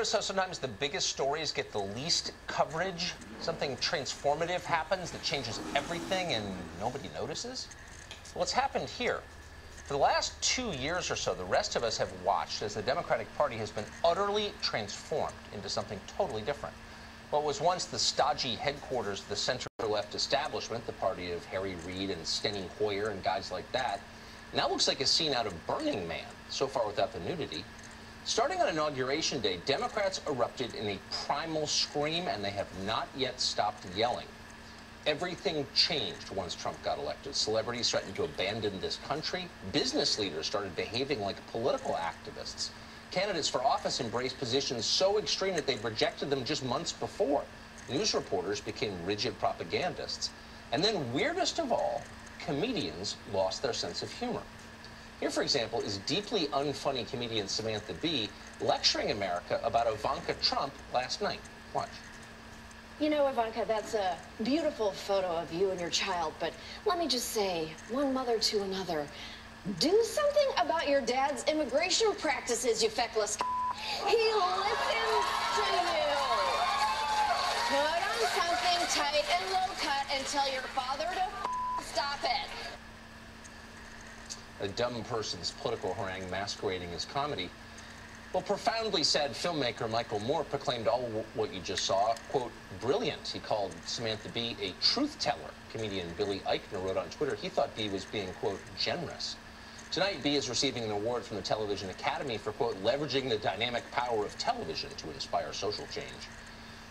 notice how sometimes the biggest stories get the least coverage? Something transformative happens that changes everything and nobody notices? Well, what's happened here? For the last 2 years or so, the rest of us have watched as the Democratic Party has been utterly transformed into something totally different. What was once the stodgy headquarters of the center-left establishment, the party of Harry Reid and Steny Hoyer and guys like that, now looks like a scene out of Burning Man, so far without the nudity. Starting on Inauguration Day, Democrats erupted in a primal scream, and they have not yet stopped yelling. Everything changed once Trump got elected. Celebrities threatened to abandon this country. Business leaders started behaving like political activists. Candidates for office embraced positions so extreme that they'd rejected them just months before. News reporters became rigid propagandists. And then, weirdest of all, comedians lost their sense of humor. Here, for example, is deeply unfunny comedian Samantha Bee lecturing America about Ivanka Trump last night. Watch. You know, Ivanka, that's a beautiful photo of you and your child, but let me just say, one mother to another, do something about your dad's immigration practices, you feckless. He listens to you. Put on something tight and low-cut and tell your father to stop it. A dumb person's political harangue masquerading as comedy. Well, profoundly sad filmmaker Michael Moore proclaimed all what you just saw, quote, brilliant. He called Samantha Bee a truth-teller. Comedian Billy Eichner wrote on Twitter he thought Bee was being, quote, generous. Tonight, Bee is receiving an award from the Television Academy for, quote, leveraging the dynamic power of television to inspire social change.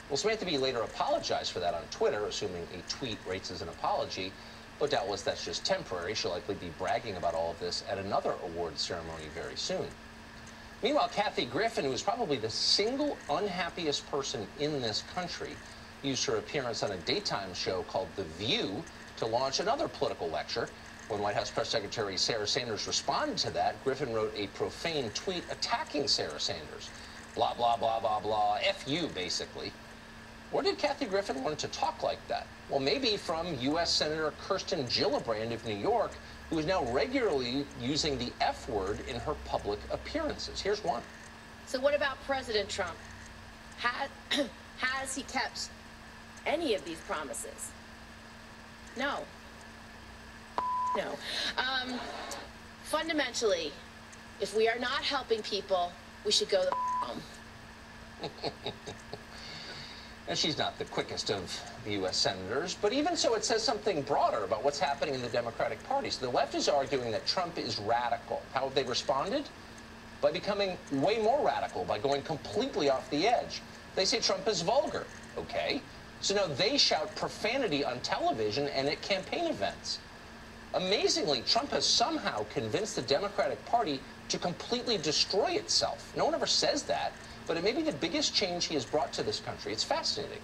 Well, Samantha Bee later apologized for that on Twitter, assuming a tweet rates as an apology, but doubtless that's just temporary. She'll likely be bragging about all of this at another awards ceremony very soon. Meanwhile, Kathy Griffin, who is probably the single unhappiest person in this country, used her appearance on a daytime show called The View to launch another political lecture. When White House Press Secretary Sarah Sanders responded to that, Griffin wrote a profane tweet attacking Sarah Sanders. Blah, blah, blah, blah, blah. F you, basically. Where did Kathy Griffin learn to talk like that? Well, maybe from U.S. Senator Kirsten Gillibrand of New York, who is now regularly using the F word in her public appearances. Here's one. So what about President Trump? Has he kept any of these promises? No. No. Fundamentally, if we are not helping people, we should go the home. And she's not the quickest of the U.S. senators, but even so, it says something broader about what's happening in the Democratic Party. So the left is arguing that Trump is radical. How have they responded? By becoming way more radical, by going completely off the edge. They say Trump is vulgar. Okay. So now they shout profanity on television and at campaign events. Amazingly, Trump has somehow convinced the Democratic Party to completely destroy itself. No one ever says that, but it may be the biggest change he has brought to this country. It's fascinating.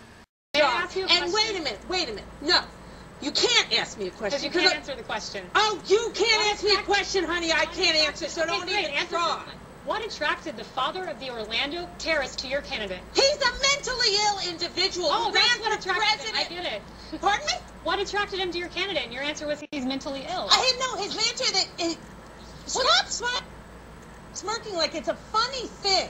And wait a minute. No, you can't ask me a question. Because you can't answer the question. Oh, you can't ask me a question, honey. I can't answer, so don't even try. What attracted the father of the Orlando terrorist to your candidate? He's a mentally ill individual who ran for president. I get it. Pardon me? What attracted him to your candidate? And your answer was he's mentally ill. I didn't know his answer that... Stop smirking like it's a funny thing.